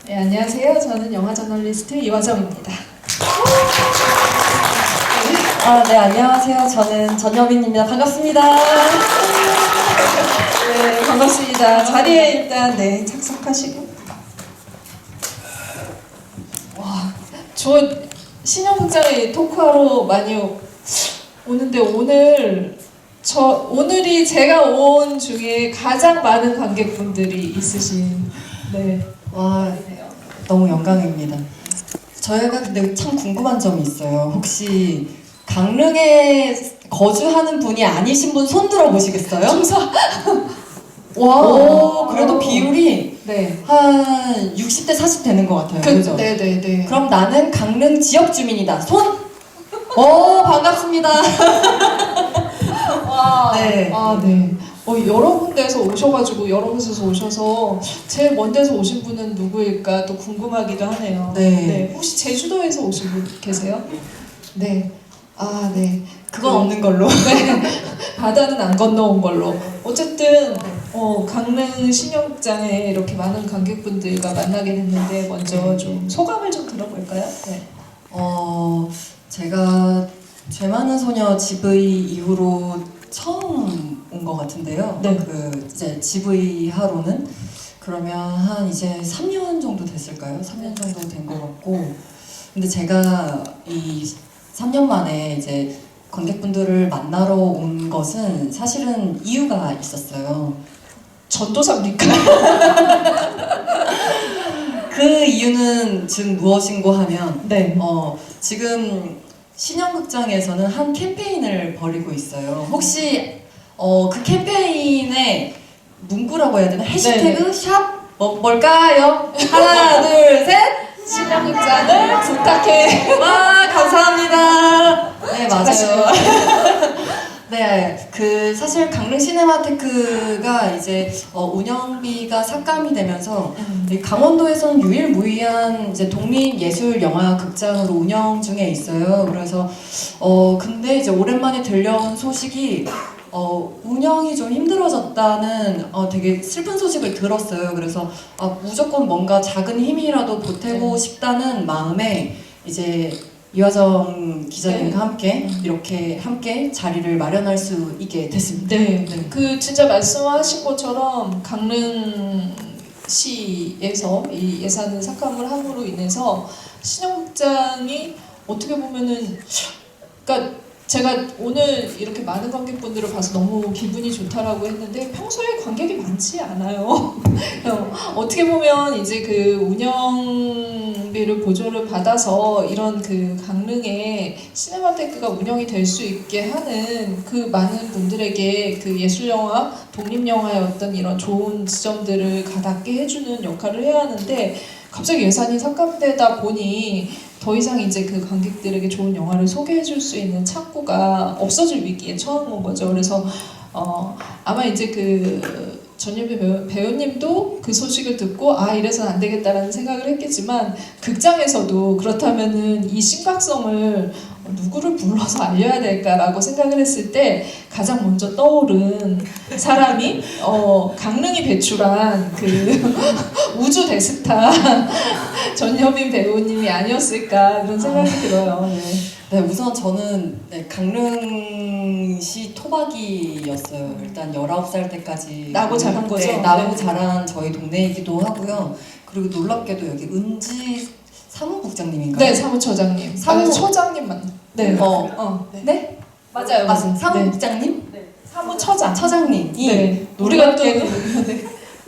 네, 안녕하세요. 저는 영화 저널리스트 이화정입니다. 네, 안녕하세요. 저는 전여빈입니다. 반갑습니다. 네, 반갑습니다. 자리에 일단 착석하시고. 와, 저 신영극장에 토크하러 많이 오는데 오늘이 제가 온 중에 가장 많은 관객분들이 있으신. 와, 너무 영광입니다. 저희가 근데 참 궁금한 점이 있어요. 혹시 강릉에 거주하는 분이 아니신 분 손 들어 보시겠어요? 와, 그래도 비율이 한 60대 40 되는 것 같아요. 그죠? 네네네. 그럼 나는 강릉 지역 주민이다. 손! 반갑습니다. 와, 네. 네. 여러 군데에서 오셔가지고 여러 곳에서 오셔서 제일 먼 데서 오신 분은 누구일까 또 궁금하기도 하네요. 네. 혹시 제주도에서 오신 분 계세요? 네. 네. 그건 없는 걸로. 네. 바다는 안 건너온 걸로. 어쨌든 강릉 신영극장에 이렇게 많은 관객분들과 만나게 됐는데 먼저 좀 소감을 좀 들어볼까요? 네. 제가 죄 많은 소녀 GV 이후로 처음 온 것 같은데요. 네. 이제 GV 하로는 그러면 한 이제 3년 정도 됐을까요? 3년 정도 된 것 같고, 근데 제가 이 3년 만에 이제 관객분들을 만나러 온 것은 사실은 이유가 있었어요. 전도사입니까? 그 이유는 즉 무엇인고 하면 네. 지금 신영극장에서는 한 캠페인을 벌이고 있어요. 혹시 그 캠페인의 문구라고 해야 되나? 해시태그 샵 뭘까요? 하나 둘 셋. 신영극장을 부탁해. 와, 감사합니다. 네, 맞아요. 잘하시네요. 네, 사실 강릉 시네마테크가 이제 운영비가 삭감이 되면서 이 강원도에서는 유일무이한 이제 독립예술 영화 극장으로 운영 중에 있어요. 그래서 근데 이제 오랜만에 들려온 소식이 운영이 좀 힘들어졌다는 되게 슬픈 소식을 들었어요. 그래서 무조건 뭔가 작은 힘이라도 보태고 싶다는 마음에 이제 이화정 기자님과 함께 이렇게 함께 자리를 마련할 수 있게 됐습니다. 네. 진짜 말씀하신 것처럼 강릉시에서 이 예산을 삭감을 함으로 인해서 신영극장이 어떻게 보면은, 그러니까 제가 오늘 이렇게 많은 관객분들을 봐서 너무 기분이 좋다라고 했는데 평소에 관객이 많지 않아요. 어떻게 보면 이제 그 운영비를 보조를 받아서 이런 강릉에 시네마테크가 운영이 될 수 있게 하는 그 많은 분들에게 그 예술영화, 독립영화의 어떤 이런 좋은 지점들을 가닿게 해주는 역할을 해야 하는데 갑자기 예산이 삭감되다 보니 더 이상 이제 그 관객들에게 좋은 영화를 소개해줄 수 있는 창구가 없어질 위기에 처한 건 거죠. 그래서 아마 이제 전유빈 배우님도 그 소식을 듣고 이래서는 안 되겠다라는 생각을 했겠지만 극장에서도 그렇다면은 이 심각성을 누구를 불러서 알려야 될까라고 생각을 했을 때 가장 먼저 떠오른 사람이 강릉이 배출한 우주 대스타 전여빈 배우님이 아니었을까 그런 생각이 들어요. 네, 우선 저는 강릉시 토박이였어요. 일단 19살 때까지 나고 자란 거죠? 네, 나고 네. 자란 저희 동네이기도 하고요. 그리고 놀랍게도 여기 은지 사무국장님인가요? 네, 사무처장님. 처장님 맞나? 네. 네? 맞아요. 맞습니다. 사무국장님? 사무처장. 처장님이 네.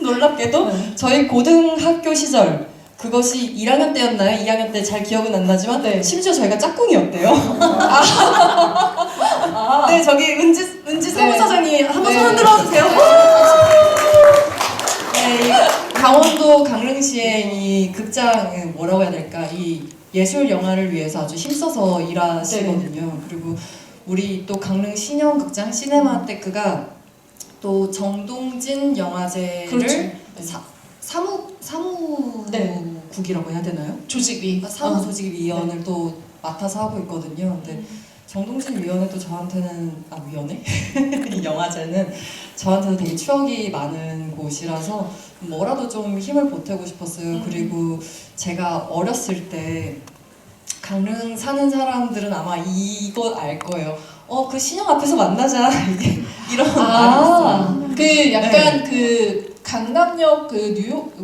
놀랍게도 저희 고등학교 시절 그것이 1학년 때였나요? 2학년 때 잘 기억은 안 나지만 심지어 저희가 짝꿍이었대요. 네, 저기 은지 사무처장님 한번 손 흔들어 주세요. 네, 이 강원도 강릉시의 이 극장 뭐라고 해야 될까? 이 예술 영화를 위해서 아주 힘써서 일하시거든요. 그리고 우리 또 강릉 신영극장 시네마테크가 또 정동진 영화제를 사무국이라고 해야 되나요? 조직위. 사무조직위원을 또 맡아서 하고 있거든요. 근데 정동진 위원회도 저한테는 위원회? 이 영화제는 저한테는 되게 추억이 많은 곳이라서 뭐라도 좀 힘을 보태고 싶었어요. 그리고 제가 어렸을 때 강릉 사는 사람들은 아마 이거 알 거예요. 그 신형 앞에서 만나자 이런 말이 있어요. 그 약간 그 강남역 그 뉴욕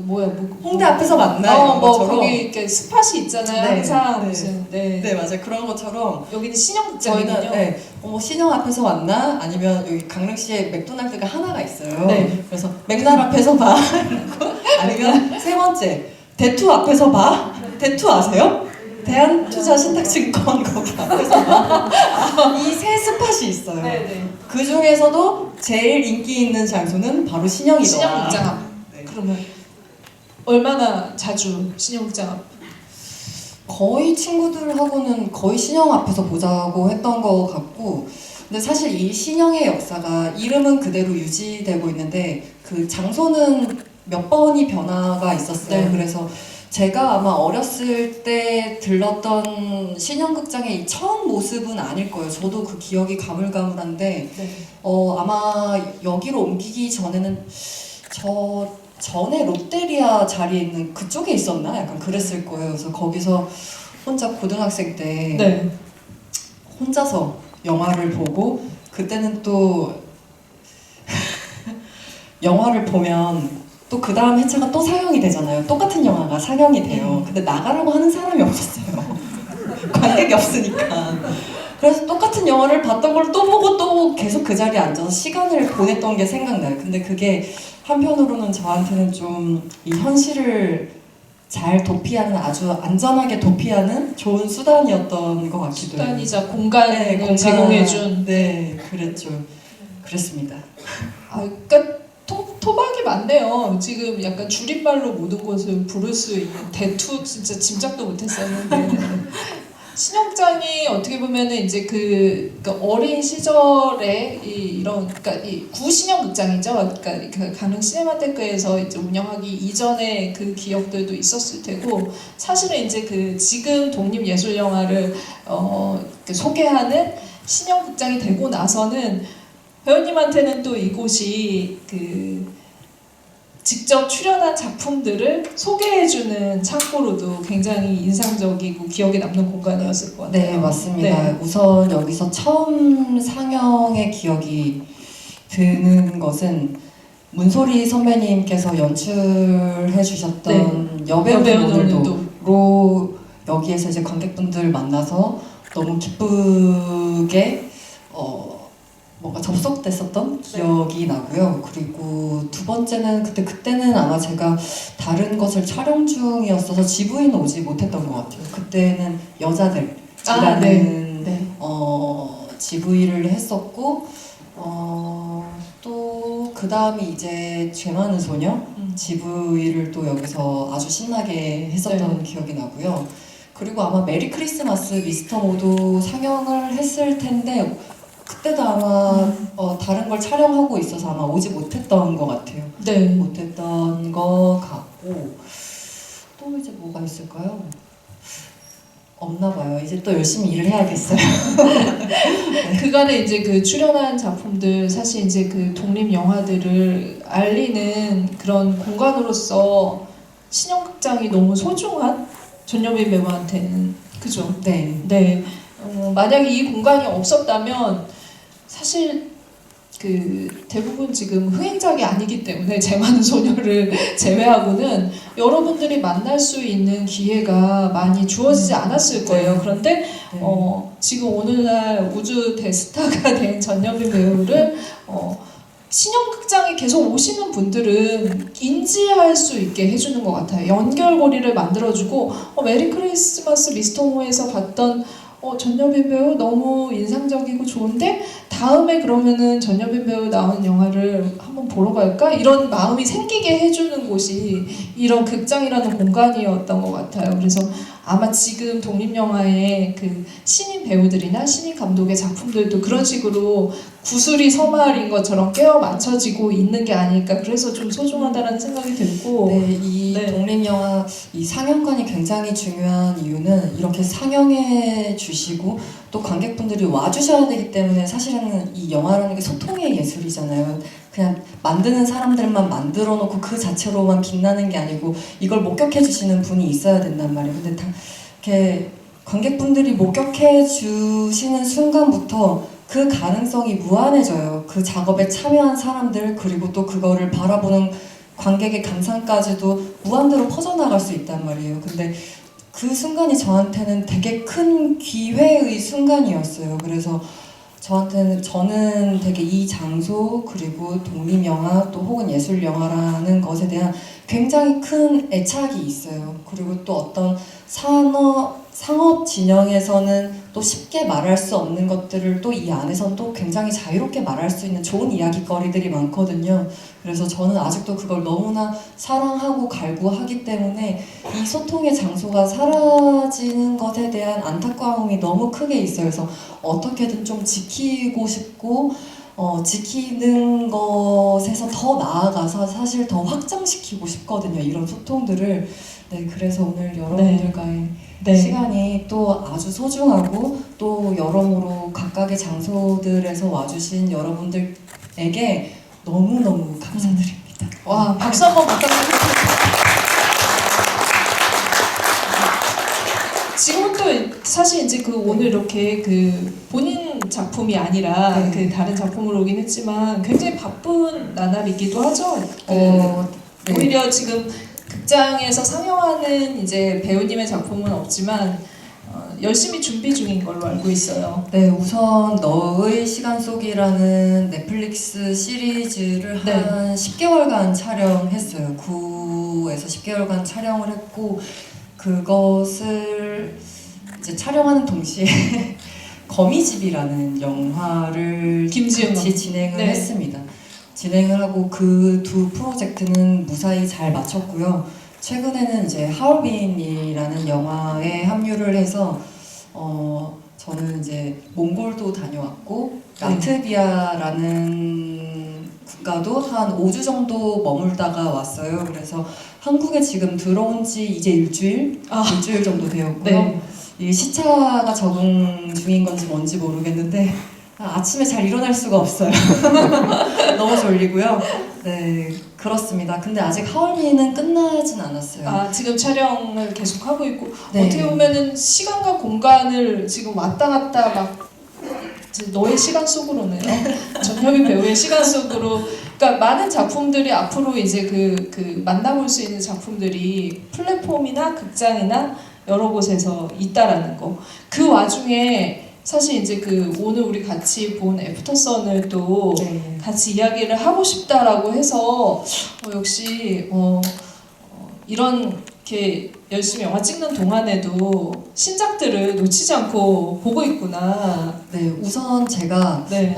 홍대 앞에서 만나 이런 뭐 것처럼. 거기 이렇게 스팟이 있잖아요. 네, 항상 네. 무슨 네. 네 맞아요. 그런 것처럼 여기는 신영극장이군요. 저희는 신형 앞에서 만나 아니면 여기 강릉시에 맥도날드가 하나가 있어요. 네. 그래서 맥날 앞에서 봐. 아니면 세 번째 대투 앞에서 봐. 대투 아세요? 대한투자신탁증권 거기 앞에서 봐. 이 세 스팟이 있어요. 네네. 그 중에서도 제일 인기 있는 장소는 바로 신형이더라. 신영극장 앞. 네. 그러면 얼마나 자주 신영극장 앞? 거의 친구들하고는 거의 신형 앞에서 보자고 했던 것 같고, 근데 사실 이 신형의 역사가 이름은 그대로 유지되고 있는데 그 장소는 몇 번이 변화가 있었어요. 네. 그래서 제가 아마 어렸을 때 들렀던 신형극장의 이 처음 모습은 아닐 거예요. 저도 그 기억이 가물가물한데 네. 아마 여기로 옮기기 전에는 전에 롯데리아 자리에 있는 그쪽에 있었나? 약간 그랬을 거예요. 그래서 거기서 혼자 고등학생 때 네. 혼자서 영화를 보고, 그때는 또 영화를 보면 또 그 다음 회차가 또 상영이 되잖아요. 똑같은 영화가 상영이 돼요. 근데 나가라고 하는 사람이 없었어요. 관객이 없으니까. 그래서 똑같은 영화를 봤던 걸 또 보고 또 계속 그 자리에 앉아서 시간을 보냈던 게 생각나요. 근데 그게 한편으로는 저한테는 좀 이 현실을 잘 도피하는, 아주 안전하게 도피하는 좋은 수단이었던 것 같기도 해요. 수단이자 공간을 공간, 제공해준. 네, 그랬죠. 그랬습니다. 그러니까 토박이 많네요. 지금 약간 줄임말로 모든 것을 부를 수 있는 대투 진짜 짐작도 못했었는데 신영장이 어떻게 보면은 이제 그러니까 어린 시절에 그러니까 이 구신영극장이죠. 그러니까 그 강릉 시네마테크에서 이제 운영하기 이전에 그 기억들도 있었을 테고, 사실은 이제 그 지금 독립 예술 영화를 소개하는 신영극장이 되고 나서는 배우님한테는 또 이곳이 그 직접 출연한 작품들을 소개해주는 창고로도 굉장히 인상적이고 기억에 남는 공간이었을 것 같아요. 네, 맞습니다. 네. 우선 여기서 처음 상영의 기억이 드는 것은 문소리 선배님께서 연출해 주셨던 여배우분들도 여기에서 이제 관객분들 만나서 너무 기쁘게 뭔가 접속됐었던 기억이 나고요. 그리고 두 번째는 그때는 아마 제가 다른 것을 촬영 중이었어서 GV는 오지 못했던 것 같아요. 그때는 여자들이라는 네. GV를 했었고, 또 그 다음이 이제 죄 많은 소녀 GV를 또 여기서 아주 신나게 했었던 기억이 나고요. 그리고 아마 메리 크리스마스 미스터 모도 상영을 했을 텐데 그때도 아마 다른 걸 촬영하고 있어서 아마 오지 못했던 것 같아요. 네. 못했던 것 같고, 또 이제 뭐가 있을까요? 없나 봐요. 이제 또 열심히 일을 해야겠어요. 그간에 이제 그 출연한 작품들, 사실 이제 그 독립 영화들을 알리는 그런 공간으로서 신영극장이 너무 소중한 전여빈 배우한테는, 그죠? 네. 네. 만약에 이 공간이 없었다면 사실 그 대부분 지금 흥행작이 아니기 때문에 제 많은 소녀를 제외하고는 여러분들이 만날 수 있는 기회가 많이 주어지지 않았을 거예요. 그런데 지금 오늘날 우주 대스타가 된 전여빈 배우를 신영극장에 계속 오시는 분들은 인지할 수 있게 해주는 것 같아요. 연결고리를 만들어주고 메리 크리스마스 미스터 모에서 봤던 전여빈 배우 너무 인상적이고 좋은데 다음에 그러면은 전여빈 배우 나오는 영화를 한번 한번 보러 갈까? 이런 마음이 생기게 해주는 곳이 이런 극장이라는 공간이었던 것 같아요. 그래서 아마 지금 독립영화의 그 신인 배우들이나 신인 감독의 작품들도 그런 식으로 구슬이 서말인 것처럼 깨어 맞춰지고 있는 게 아닐까. 그래서 좀 소중하다라는 생각이 들고. 네, 이 네. 독립영화 이 상영관이 굉장히 중요한 이유는 이렇게 상영해 주시고 또 관객분들이 와주셔야 되기 때문에 사실은 이 영화라는 게 소통의 예술이잖아요. 그냥 만드는 사람들만 만들어 놓고 그 자체로만 빛나는 게 아니고 이걸 목격해 주시는 분이 있어야 된단 말이에요. 근데 다 이렇게 관객분들이 목격해 주시는 순간부터 그 가능성이 무한해져요. 그 작업에 참여한 사람들 그리고 또 그거를 바라보는 관객의 감상까지도 무한대로 퍼져나갈 수 있단 말이에요. 근데 그 순간이 저한테는 되게 큰 기회의 순간이었어요. 그래서 저는 되게 이 장소 그리고 독립영화 또 혹은 예술영화라는 것에 대한 굉장히 큰 애착이 있어요. 그리고 또 어떤 상업 진영에서는 또 쉽게 말할 수 없는 것들을 또 이 안에서는 또 굉장히 자유롭게 말할 수 있는 좋은 이야기거리들이 많거든요. 그래서 저는 아직도 그걸 너무나 사랑하고 갈구하기 때문에 이 소통의 장소가 사라지는 것에 대한 안타까움이 너무 크게 있어요. 그래서 어떻게든 좀 지키고 싶고 지키는 것에서 더 나아가서 사실 더 확장시키고 싶거든요. 이런 소통들을. 네, 그래서 오늘 여러분들과의 네. 시간이 또 아주 소중하고 또 여러모로 각각의 장소들에서 와주신 여러분들에게 너무너무 감사드립니다. 와, 박수 한번 부탁드립니다. 지금은 또 사실 이제 그 오늘 이렇게 그 본인 작품이 아니라 네. 그 다른 작품으로 오긴 했지만 굉장히 바쁜 나날이기도 하죠. 네. 오히려 지금 극장에서 상영하는 이제 배우님의 작품은 없지만 열심히 준비 중인 걸로 알고 있어요. 네, 우선 너의 시간 속이라는 넷플릭스 시리즈를 네. 한 10개월간 촬영했어요. 9에서 10개월간 촬영을 했고 그것을 이제 촬영하는 동시에 거미집이라는 영화를 김지은 같이 진행을 네. 했습니다. 진행을 하고 그 두 프로젝트는 무사히 잘 마쳤고요. 최근에는 이제 하얼빈이라는 영화에 합류를 해서 저는 이제 몽골도 다녀왔고 라트비아라는 국가도 한 5주 정도 머물다가 왔어요. 그래서 한국에 지금 들어온 지 이제 일주일 정도 되었고요. 네. 이 시차가 적응 중인 건지 뭔지 모르겠는데 아침에 잘 일어날 수가 없어요. 너무 졸리고요. 네, 그렇습니다. 근데 아직 하얼빈은 끝나진 않았어요. 지금 촬영을 계속 하고 있고 네. 어떻게 보면은 시간과 공간을 지금 왔다 갔다 막 이제 너의 시간 속으로네요. 전현미 배우의 시간 속으로. 그러니까 많은 작품들이 앞으로 이제 그 만나볼 수 있는 작품들이 플랫폼이나 극장이나 여러 곳에서 있다라는 거. 그 와중에 사실 이제 그 오늘 우리 같이 본 애프터선을 또 네. 같이 이야기를 하고 싶다라고 해서 역시 이렇게 열심히 영화 찍는 동안에도 신작들을 놓치지 않고 보고 있구나. 네, 우선 제가 네.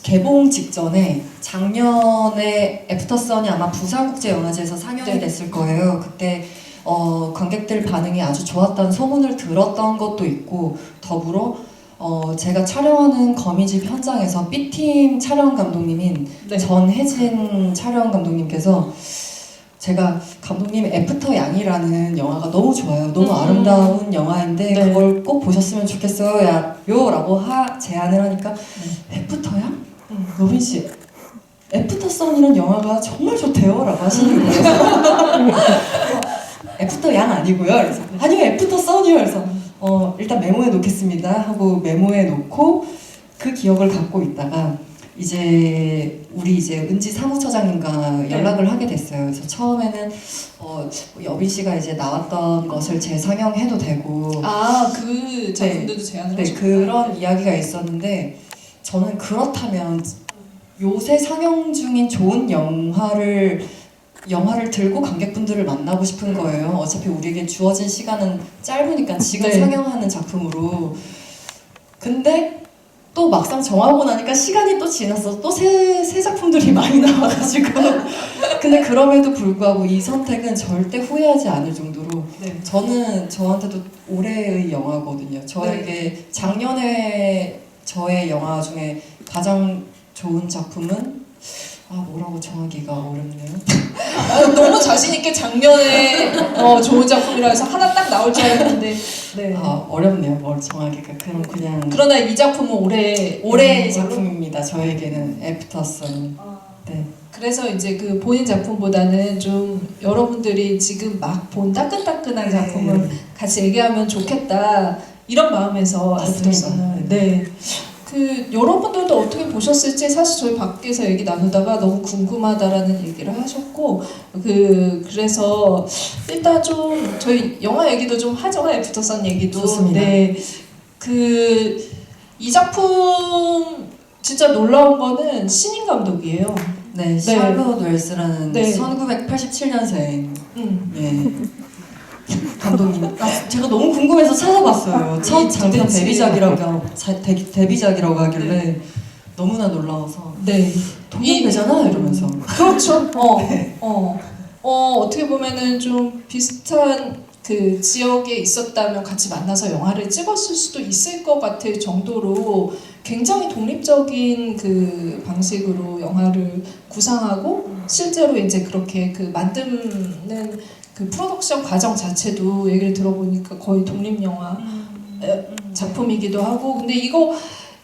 개봉 직전에 작년에 애프터선이 아마 부산국제영화제에서 상영이 네. 됐을 거예요. 그때 관객들 반응이 아주 좋았다는 소문을 들었던 것도 있고 더불어 제가 촬영하는 거미집 현장에서 B팀 촬영 감독님인 네. 전혜진 촬영 감독님께서 제가 감독님 애프터 양이라는 영화가 너무 좋아요. 너무 아름다운 영화인데 네. 그걸 꼭 보셨으면 좋겠어요. 라고 제안을 하니까 애프터 양? 로빈 씨 애프터 선이라는 영화가 정말 좋대요 라고 하시는 거예요. 애프터 양 아니고요. 그래서 아니요 애프터 선이요. 그래서 일단 메모해 놓겠습니다 하고 메모해 놓고 그 기억을 갖고 있다가 이제 우리 이제 은지 사무처장님과 연락을 하게 됐어요. 그래서 처음에는 여빈 씨가 이제 나왔던 것을 재상영해도 되고 그 작품들도 제안을 네, 하셨구나. 그런 이야기가 있었는데 저는 그렇다면 요새 상영 중인 좋은 영화를 들고 관객분들을 만나고 싶은 거예요. 어차피 우리에게 주어진 시간은 짧으니까 지금 네. 상영하는 작품으로. 근데 또 막상 정하고 나니까 시간이 또 지났어. 또 새 작품들이 많이 나와가지고. 근데 그럼에도 불구하고 이 선택은 절대 후회하지 않을 정도로 네. 저는 저한테도 올해의 영화거든요. 저에게 작년에 저의 영화 중에 가장 좋은 작품은 뭐라고 정하기가 어렵네요. 너무 자신 있게 작년에 좋은 작품이라 해서 하나 딱 나올 줄 알았는데 네. 어렵네요. 뭘 정하기가. 그럼 그냥 그러나 이 작품은 올해의 작품입니다. 저에게는 애프터선. 네. 그래서 이제 그 본인 작품보다는 좀 여러분들이 지금 막 본 따끈따끈한 작품을 같이 얘기하면 좋겠다 이런 마음에서 애프터선을 네. 그 여러분들도 어떻게 보셨을지 사실 저희 밖에서 얘기 나누다가 너무 궁금하다라는 얘기를 하셨고 그래서 일단 좀 저희 영화 얘기도 좀 하죠. 애프터선 얘기도. 좋습니다. 네. 이 작품 진짜 놀라운 거는 신인 감독이에요. 네, 샬롯 웰스라는 1987년생 감독님. 제가 너무 궁금해서 찾아봤어요. 첫 장편 데뷔작이라고 하길래 너무나 놀라워서 동명배잖아 이러면서. 그렇죠. 어떻게 보면은 좀 비슷한 그 지역에 있었다면 같이 만나서 영화를 찍었을 수도 있을 것 같을 정도로 굉장히 독립적인 그 방식으로 영화를 구상하고 실제로 이제 그렇게 그 만드는 그 프로덕션 과정 자체도 얘기를 들어보니까 거의 독립 영화 작품이기도 하고 근데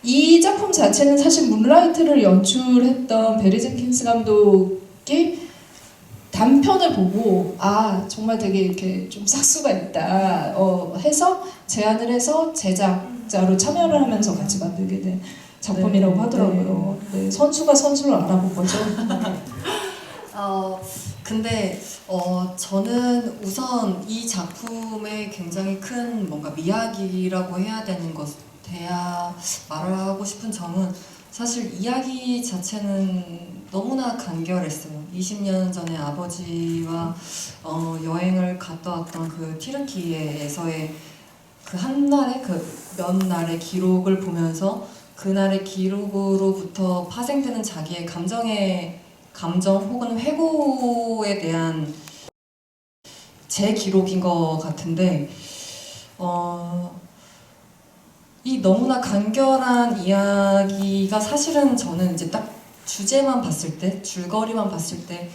이 작품 자체는 사실 문라이트를 연출했던 베리 젠킨스 감독이 단편을 보고 정말 되게 이렇게 좀 싹수가 있다 해서 제안을 해서 제작자로 참여를 하면서 같이 만들게 된 작품이라고 하더라고요. 네, 선수가 선수를 알아본 거죠. 근데 저는 우선 이 작품의 굉장히 큰 뭔가 미학이라고 해야 되는 말하고 싶은 점은 사실 이야기 자체는 너무나 간결했어요. 20년 전에 아버지와 여행을 갔다 왔던 그 티르키예에서의 그 한 날의 몇 날의 기록을 보면서 그날의 기록으로부터 파생되는 자기의 감정 혹은 회고에 대한 제 기록인 것 같은데 이 너무나 간결한 이야기가 사실은 저는 이제 딱 주제만 봤을 때, 줄거리만 봤을 때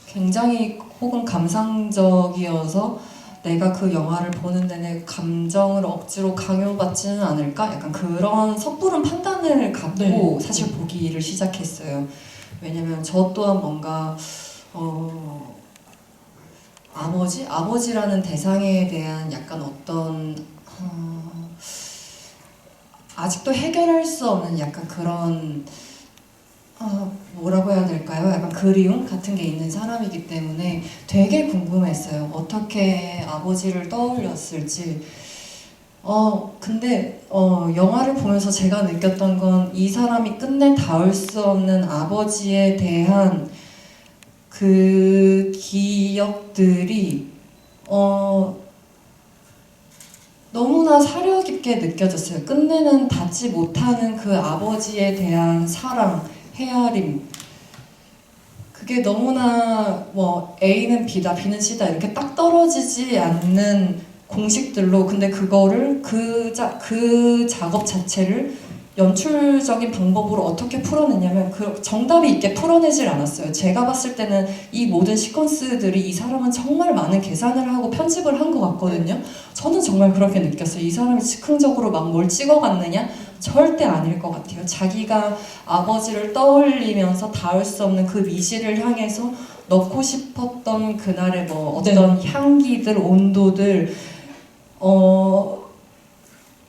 굉장히 혹은 감상적이어서 내가 그 영화를 보는 내내 감정을 억지로 강요받지는 않을까? 약간 그런 섣부른 판단을 갖고 사실 보기를 시작했어요. 왜냐면 저 또한 뭔가 아버지라는 대상에 대한 약간 어떤 아직도 해결할 수 없는 약간 그런 뭐라고 해야 될까요? 약간 그리움 같은 게 있는 사람이기 때문에 되게 궁금했어요. 어떻게 아버지를 떠올렸을지. 근데 영화를 보면서 제가 느꼈던 건 이 사람이 끝내 닿을 수 없는 아버지에 대한 그 기억들이 너무나 사려 깊게 느껴졌어요. 끝내는 닿지 못하는 그 아버지에 대한 사랑, 헤아림. 그게 너무나 A는 B다, B는 C다 이렇게 딱 떨어지지 않는 공식들로 근데 그거를 그 작업 자체를 연출적인 방법으로 어떻게 풀어내냐면 그 정답이 있게 풀어내질 않았어요. 제가 봤을 때는 이 모든 시퀀스들이 이 사람은 정말 많은 계산을 하고 편집을 한 것 같거든요. 저는 정말 그렇게 느꼈어요. 이 사람이 즉흥적으로 막 뭘 찍어갔느냐? 절대 아닐 것 같아요. 자기가 아버지를 떠올리면서 닿을 수 없는 그 미시를 향해서 넣고 싶었던 그날의 어떤 향기들, 온도들,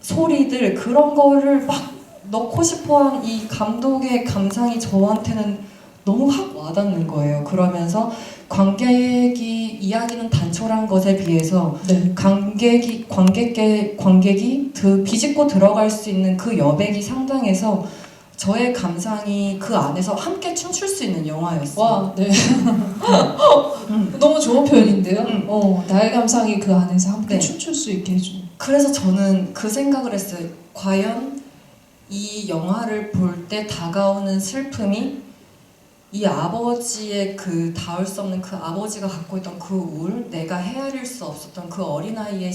소리들 그런 거를 막 넣고 싶어한 이 감독의 감상이 저한테는 너무 확 와닿는 거예요. 그러면서 관객이 이야기는 단촐한 것에 비해서 관객이 비집고 들어갈 수 있는 그 여백이 상당해서 저의 감상이 그 안에서 함께 춤출 수 있는 영화였어요. 와, 네. 너무 좋은 표현인데요. 나의 감상이 그 안에서 함께 춤출 수 있게 해주는. 그래서 저는 그 생각을 했어요. 과연 이 영화를 볼 때 다가오는 슬픔이 이 아버지의 그 닿을 수 없는 그 아버지가 갖고 있던 그 우울, 내가 헤아릴 수 없었던 그 어린아이의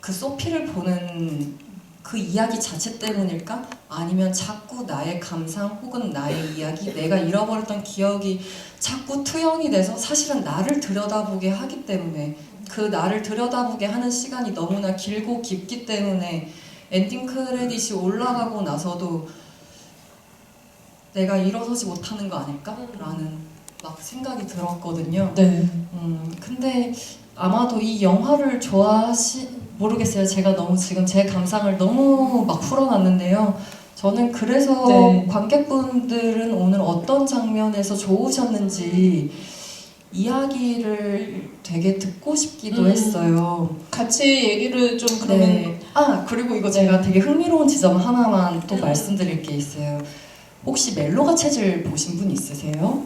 그 소피를 보는 그 이야기 자체 때문일까? 아니면 자꾸 나의 감상 혹은 나의 이야기, 내가 잃어버렸던 기억이 자꾸 투영이 돼서 사실은 나를 들여다보게 하기 때문에, 그 나를 들여다보게 하는 시간이 너무나 길고 깊기 때문에 엔딩 크레딧이 올라가고 나서도 내가 일어서지 못하는 거 아닐까라는 막 생각이 들었거든요. 네. 근데 아마도 이 영화를 모르겠어요. 제가 너무 지금 제 감상을 너무 막 풀어놨는데요. 저는 그래서 네. 관객분들은 오늘 어떤 장면에서 좋으셨는지 이야기를 되게 듣고 싶기도 했어요. 같이 얘기를 좀 그러면 네. 아, 그리고 이거 제가 되게 흥미로운 지점 하나만 또 말씀드릴 게 있어요. 혹시 멜로가 체질 보신 분 있으세요?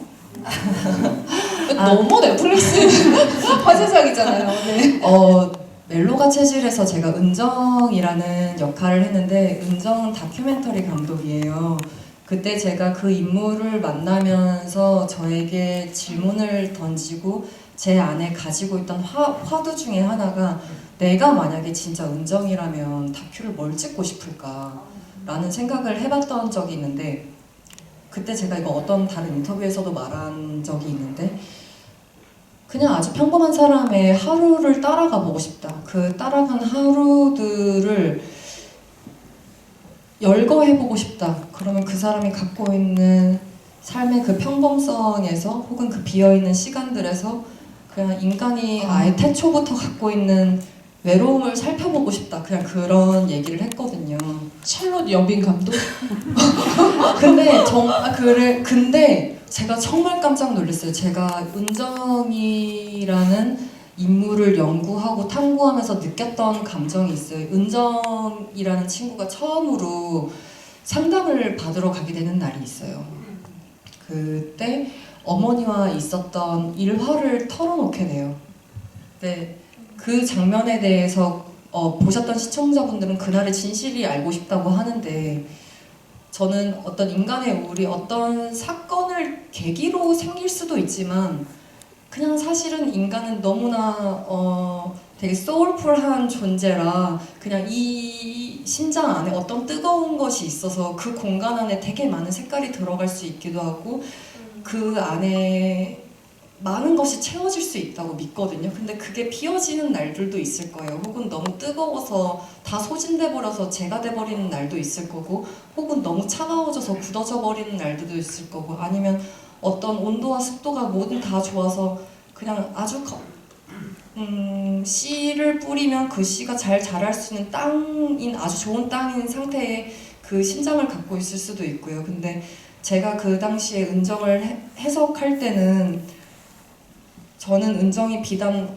너무 넷플릭스 화제작이잖아요. 네. 멜로가 체질에서 제가 은정이라는 역할을 했는데, 은정은 다큐멘터리 감독이에요. 그때 제가 그 인물을 만나면서 저에게 질문을 던지고 제 안에 가지고 있던 화두 중에 하나가, 내가 만약에 진짜 은정이라면 다큐를 뭘 찍고 싶을까 라는 생각을 해봤던 적이 있는데, 그때 제가 이거 어떤 다른 인터뷰에서도 말한 적이 있는데, 그냥 아주 평범한 사람의 하루를 따라가 보고 싶다. 그 따라간 하루들을 열거해보고 싶다. 그러면 그 사람이 갖고 있는 삶의 그 평범성에서 혹은 그 비어있는 시간들에서 그냥 인간이 아예 태초부터 갖고 있는 외로움을 살펴보고 싶다. 그냥 그런 얘기를 했거든요. 샬롯 여빈 감독? 근데 제가 정말 깜짝 놀랐어요. 제가 은정이라는 인물을 연구하고 탐구하면서 느꼈던 감정이 있어요. 은정이라는 친구가 처음으로 상담을 받으러 가게 되는 날이 있어요. 그때 어머니와 있었던 일화를 털어놓게 돼요. 네, 그 장면에 대해서 보셨던 시청자분들은 그날의 진실이 알고 싶다고 하는데, 저는 어떤 인간의 우울이 어떤 사건을 계기로 생길 수도 있지만, 그냥 사실은 인간은 너무나 되게 소울풀한 존재라, 그냥 이 심장 안에 어떤 뜨거운 것이 있어서 그 공간 안에 되게 많은 색깔이 들어갈 수 있기도 하고, 그 안에 많은 것이 채워질 수 있다고 믿거든요. 근데 그게 비어지는 날들도 있을 거예요. 혹은 너무 뜨거워서 다 소진돼 버려서 재가 돼 버리는 날도 있을 거고, 혹은 너무 차가워져서 굳어져 버리는 날들도 있을 거고, 아니면 어떤 온도와 습도가 모든 다 좋아서 그냥 아주 씨를 뿌리면 그 씨가 잘 자랄 수 있는 땅인, 아주 좋은 땅인 상태의 그 심장을 갖고 있을 수도 있고요. 근데 제가 그 당시에 은정을 해석할 때는, 저는 은정이 비단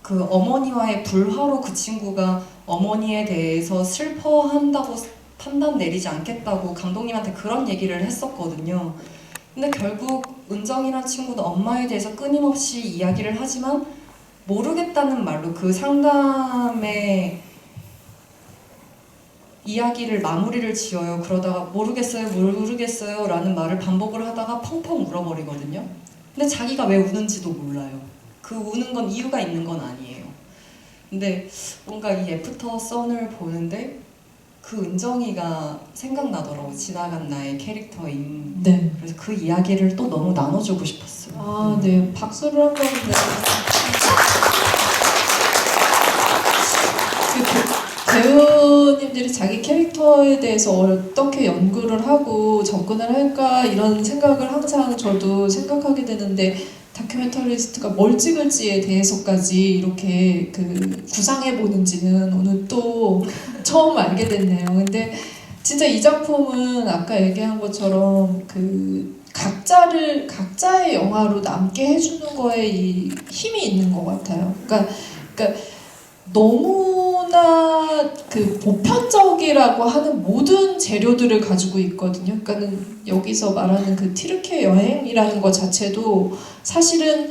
그 어머니와의 불화로 그 친구가 어머니에 대해서 슬퍼한다고 판단 내리지 않겠다고 감독님한테 그런 얘기를 했었거든요. 근데 결국 은정이란 친구도 엄마에 대해서 끊임없이 이야기를 하지만 모르겠다는 말로 그 상담의 이야기를 마무리를 지어요. 그러다가 모르겠어요 라는 말을 반복을 하다가 펑펑 울어버리거든요. 근데 자기가 왜 우는지도 몰라요. 그 우는 건 이유가 있는 건 아니에요. 근데 뭔가 이 애프터 선을 보는데 그 은정이가 생각나더라고요. 지나간 나의 캐릭터인. 네. 그래서 그 이야기를 또 너무 나눠주고 싶었어요. 아, 네. 박수를 한번 배우님들이 자기 캐릭터에 대해서 어떻게 연구를 하고 접근을 할까 이런 생각을 항상 저도 생각하게 되는데, 다큐멘터리스트가 뭘 찍을지에 대해서까지 이렇게 구상해 보는지는 오늘 또 처음 알게 됐네요. 근데 진짜 이 작품은 아까 얘기한 것처럼 각자의 영화로 남게 해주는 거에 이 힘이 있는 것 같아요. 그러니까 너무나 보편적이라고 하는 모든 재료들을 가지고 있거든요. 그러니까는 여기서 말하는 그 티르케 여행이라는 것 자체도 사실은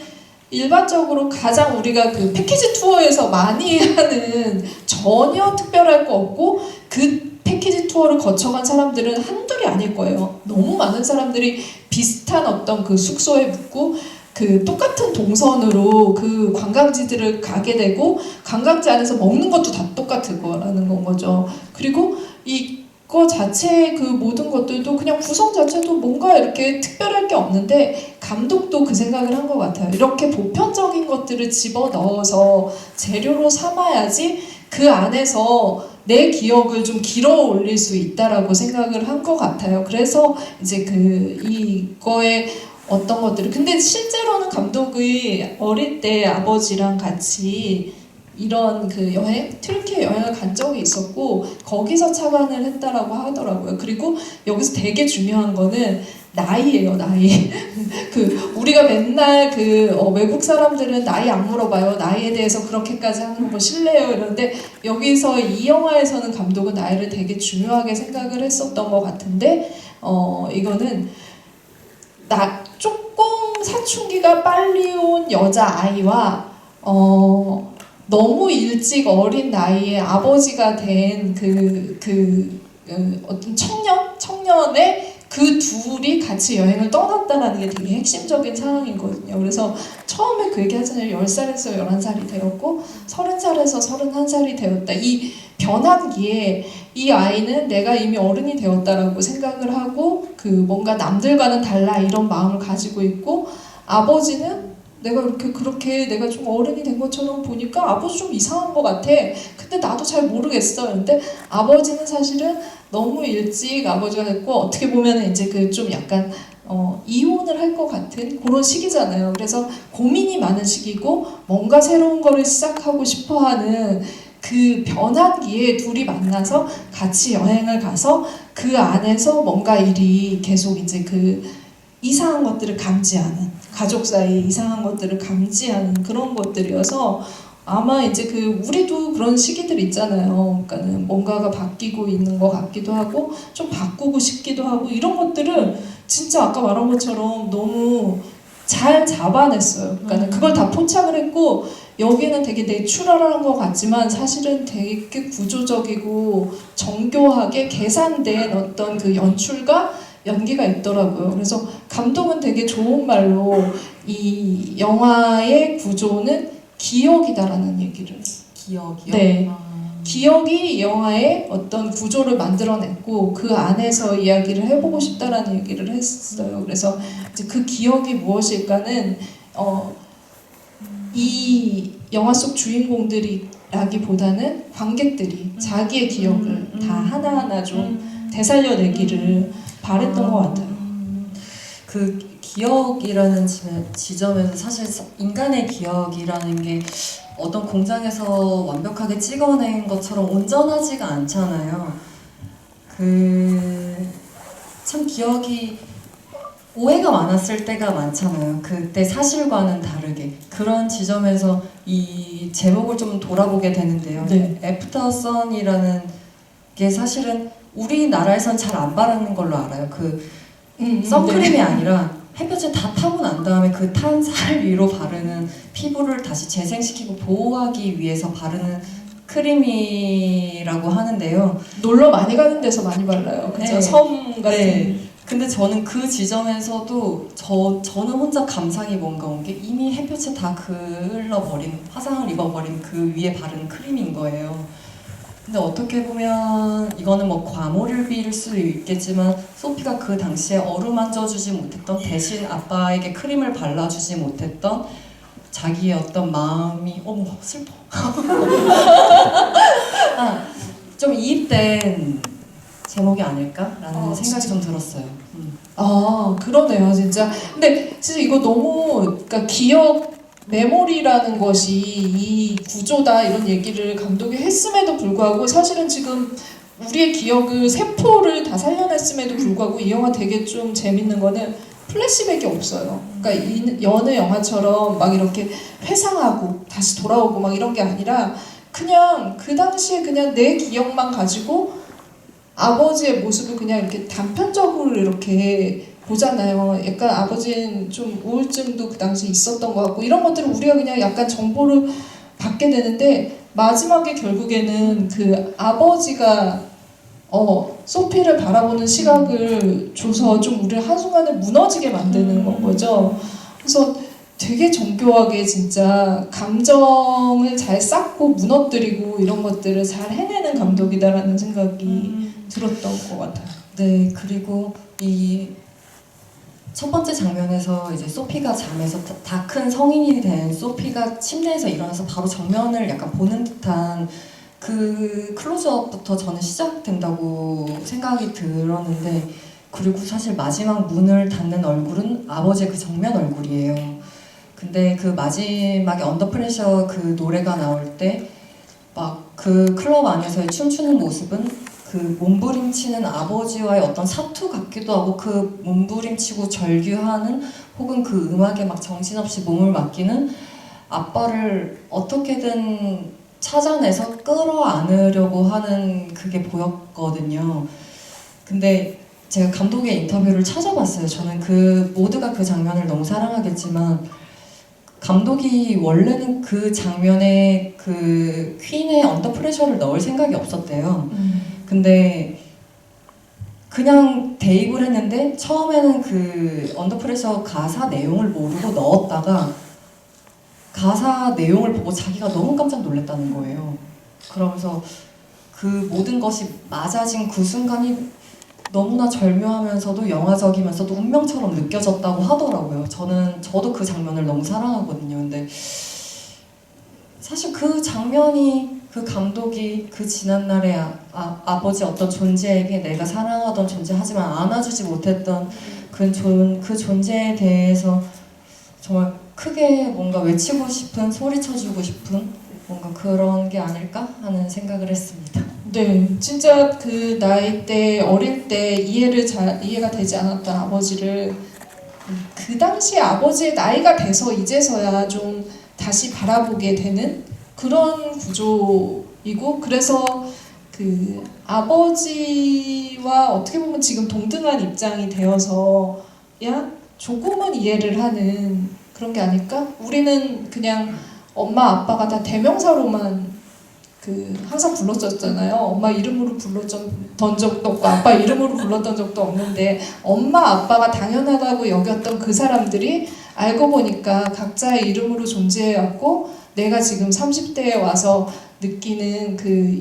일반적으로 가장 우리가 패키지 투어에서 많이 하는, 전혀 특별할 거 없고 그 패키지 투어를 거쳐간 사람들은 한둘이 아닐 거예요. 너무 많은 사람들이 비슷한 어떤 그 숙소에 묵고 그 똑같은 동선으로 그 관광지들을 가게 되고 관광지 안에서 먹는 것도 다 똑같을 거라는 건 거죠. 그리고 이거 자체의 그 모든 것들도 그냥 구성 자체도 뭔가 이렇게 특별할 게 없는데 감독도 그 생각을 한 것 같아요. 이렇게 보편적인 것들을 집어넣어서 재료로 삼아야지 그 안에서 내 기억을 좀 길어 올릴 수 있다라고 생각을 한 것 같아요. 그래서 이제 그 이거에 어떤 것들을 근데 실제로는 감독이 어릴 때 아버지랑 같이 이런 그 여행 튀르키예 여행을 간 적이 있었고 거기서 착안을 했다라고 하더라고요. 그리고 여기서 되게 중요한 거는 나이예요, 나이. 그 우리가 맨날 그 외국 사람들은 나이 안 물어봐요. 나이에 대해서 그렇게까지 하는 거 싫네요. 이러는데 여기서 이 영화에서는 감독은 나이를 되게 중요하게 생각을 했었던 것 같은데 이거는 조금 사춘기가 빨리 온 여자아이와 너무 일찍 어린 나이에 아버지가 된 어떤 청년의 그 둘이 같이 여행을 떠났다는 게 되게 핵심적인 상황이거든요. 그래서 처음에 그 얘기 하잖아요. 10살에서 11살이 되었고 30살에서 31살이 되었다. 이 변환기에 이 아이는 내가 이미 어른이 되었다라고 생각을 하고 그 뭔가 남들과는 달라 이런 마음을 가지고 있고 아버지는 내가 그렇게 내가 좀 어른이 된 것처럼 보니까 아버지 좀 이상한 것 같아. 근데 나도 잘 모르겠어. 근데 아버지는 사실은 너무 일찍 아버지가 됐고 어떻게 보면 이제 그 좀 약간 이혼을 할 것 같은 그런 시기잖아요. 그래서 고민이 많은 시기고 뭔가 새로운 거를 시작하고 싶어하는 그 변환기에 둘이 만나서 같이 여행을 가서 그 안에서 뭔가 일이 계속 이제 그 이상한 것들을 감지하는 가족 사이에 이상한 것들을 감지하는 그런 것들이어서 아마 이제 그 우리도 그런 시기들 있잖아요. 그러니까는 뭔가가 바뀌고 있는 것 같기도 하고 좀 바꾸고 싶기도 하고 이런 것들은 진짜 아까 말한 것처럼 너무 잘 잡아냈어요. 그러니까 그걸 다 포착을 했고 여기는 되게 내추럴한 것 같지만 사실은 되게 구조적이고 정교하게 계산된 어떤 그 연출과 연기가 있더라고요. 그래서 감독은 되게 좋은 말로 이 영화의 구조는 기억이다라는 얘기를. 기억이요? 네. 기억이 영화의 어떤 구조를 만들어냈고 그 안에서 이야기를 해보고 싶다라는 얘기를 했어요. 그래서 이제 그 기억이 무엇일까는 이 영화 속 주인공들이라기보다는 관객들이 자기의 기억을 다 하나하나 좀 되살려내기를 바랬던 것 같아요. 그 기억이라는 지점에서 사실 인간의 기억이라는 게 어떤 공장에서 완벽하게 찍어낸 것처럼 온전하지가 않잖아요. 참 기억이 오해가 많았을 때가 많잖아요. 그때 사실과는 다르게. 그런 지점에서 이 제목을 좀 돌아보게 되는데요. 네. 애프터 선이라는 게 사실은 우리나라에선 잘 안 바르는 걸로 알아요. 선크림이 네. 아니라 햇볕에 다 타고 난 다음에 그 탄 살 위로 바르는 피부를 다시 재생시키고 보호하기 위해서 바르는 크림이라고 하는데요. 놀러 많이 가는 데서 많이 발라요. 그죠? 네. 섬 같은. 네. 근데 저는 그 지점에서도 저는 혼자 감상이 뭔가 온 게 이미 햇볕에 다 흘러버린 화상을 입어버린 그 위에 바르는 크림인 거예요. 근데 어떻게 보면 이거는 뭐 과몰입일 빌 수도 있겠지만 소피가 그 당시에 어루만져주지 못했던 대신 아빠에게 크림을 발라주지 못했던 자기의 어떤 마음이 어머 슬퍼 좀 이입된 제목이 아닐까라는 생각이 좀 들었어요. 그러네요, 진짜. 근데 진짜 이거 너무, 그러니까 기억, 메모리라는 것이 이 구조다 이런 얘기를 감독이 했음에도 불구하고 사실은 지금 우리의 기억을 세포를 다 살려냈음에도 불구하고 이 영화 되게 좀 재밌는 거는 플래시백이 없어요. 그러니까 여느 영화처럼 막 이렇게 회상하고 다시 돌아오고 막 이런 게 아니라 그냥 그 당시에 그냥 내 기억만 가지고 아버지의 모습을 그냥 이렇게 단편적으로 이렇게 보잖아요. 약간 아버지는 좀 우울증도 그 당시 있었던 것 같고 이런 것들을 우리가 그냥 약간 정보를 받게 되는데 마지막에 결국에는 그 아버지가 소피를 바라보는 시각을 줘서 좀 우리를 한순간에 무너지게 만드는 건 거죠. 그래서 되게 정교하게 진짜 감정을 잘 쌓고 무너뜨리고 이런 것들을 잘 해내는 감독이다라는 생각이 들었던 것 같아요. 네, 그리고 이 첫 번째 장면에서 이제 소피가 잠에서 다 큰 성인이 된 소피가 침대에서 일어나서 바로 정면을 약간 보는 듯한 그 클로즈업부터 저는 시작된다고 생각이 들었는데, 그리고 사실 마지막 문을 닫는 얼굴은 아버지의 그 정면 얼굴이에요. 근데 그 마지막에 언더 프레셔 그 노래가 나올 때 막 그 클럽 안에서의 춤추는 모습은 그 몸부림치는 아버지와의 어떤 사투 같기도 하고, 그 몸부림치고 절규하는 혹은 그 음악에 막 정신없이 몸을 맡기는 아빠를 어떻게든 찾아내서 끌어안으려고 하는 그게 보였거든요. 근데 제가 감독의 인터뷰를 찾아봤어요. 저는 모두가 그 장면을 너무 사랑하겠지만, 감독이 원래는 그 장면에 그 퀸의 언더 프레셔를 넣을 생각이 없었대요. 근데 그냥 대입을 했는데, 처음에는 그 언더 프레셔 가사 내용을 모르고 넣었다가 가사 내용을 보고 자기가 너무 깜짝 놀랐다는 거예요. 그러면서 그 모든 것이 맞아진 그 순간이 너무나 절묘하면서도 영화적이면서도 운명처럼 느껴졌다고 하더라고요. 저도 그 장면을 너무 사랑하거든요. 근데 사실 그 장면이, 그 감독이 그 지난날의 아버지 어떤 존재에게 내가 사랑하던 존재 하지만 안아주지 못했던 그 존재에 대해서 정말 크게 뭔가 외치고 싶은, 소리쳐주고 싶은 뭔가 그런 게 아닐까 하는 생각을 했습니다. 네, 진짜 그 나이 때, 어릴 때 이해가 되지 않았던 아버지를 그 당시 아버지의 나이가 돼서 이제서야 좀 다시 바라보게 되는 그런 구조이고, 그래서 그 아버지와 어떻게 보면 지금 동등한 입장이 되어서 조금은 이해를 하는 그런 게 아닐까? 우리는 그냥 엄마 아빠가 다 대명사로만 항상 불렀었잖아요. 엄마 이름으로 불렀던 적도 없고 아빠 이름으로 불렀던 적도 없는데, 엄마 아빠가 당연하다고 여겼던 그 사람들이 알고 보니까 각자의 이름으로 존재해왔고, 내가 지금 30대에 와서 느끼는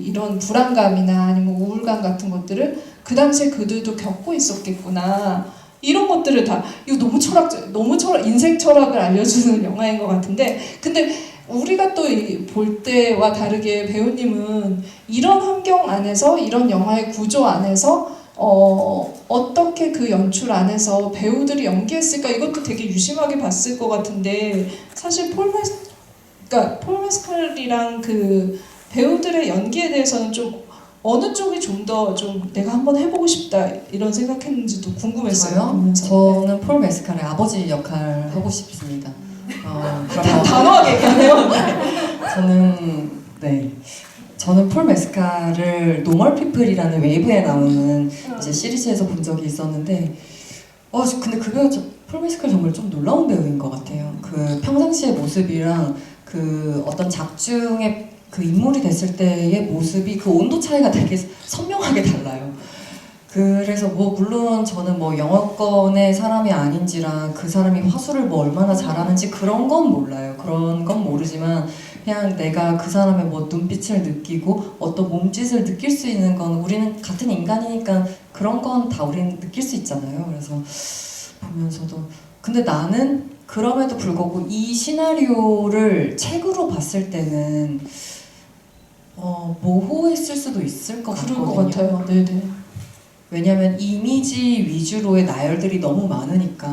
이런 불안감이나 아니면 우울감 같은 것들을 그 당시에 그들도 겪고 있었겠구나. 이런 것들을 다, 이거 너무 인생 철학을 알려주는 영화인 것 같은데, 근데 우리가 또 볼 때와 다르게 배우님은 이런 환경 안에서, 이런 영화의 구조 안에서 어떻게 그 연출 안에서 배우들이 연기했을까, 이것도 되게 유심하게 봤을 것 같은데, 사실 폴 메스칼이랑 그 배우들의 연기에 대해서는 좀 어느 쪽이 좀 더 내가 한번 해보고 싶다 이런 생각했는지도 궁금했어요. 보면서. 저는 폴 메스칼의 아버지 역할 하고 싶습니다. 단호하게 얘기하네요. 저는 폴 메스칼을 노멀 피플이라는 웨이브에 나오는 이제 시리즈에서 본 적이 있었는데, 근데 그 배우 폴 메스칼 정말 좀 놀라운 배우인 것 같아요. 그 평상시의 모습이랑 그 어떤 작중의 그 인물이 됐을 때의 모습이, 그 온도 차이가 되게 선명하게 달라요. 그래서 물론 저는 영어권의 사람이 아닌지라 그 사람이 화술을 얼마나 잘하는지 그런 건 몰라요. 그런 건 모르지만 그냥 내가 그 사람의 눈빛을 느끼고 어떤 몸짓을 느낄 수 있는 건, 우리는 같은 인간이니까 그런 건 다 우리는 느낄 수 있잖아요. 그래서 보면서도, 근데 나는 그럼에도 불구하고 이 시나리오를 책으로 봤을 때는 모호했을 수도 있을 것 그럴 같거든요. 것 같아요. 네네. 왜냐면 이미지 위주로의 나열들이 너무 많으니까.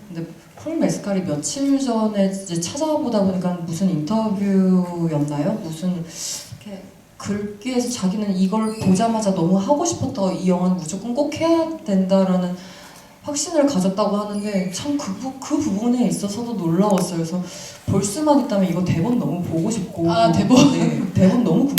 근데 폴 메스칼이 며칠 전에 이제 찾아보다 보니까 무슨 인터뷰였나요? 무슨 이렇게 글귀에서 자기는 이걸 보자마자 너무 하고 싶었다고, 이 영화는 무조건 꼭 해야 된다라는 확신을 가졌다고 하는데, 참 그 부분에 있어서도 놀라웠어요. 그래서 볼 수만 있다면 이거 대본 너무 보고 싶고. 대본? 네, 대본 너무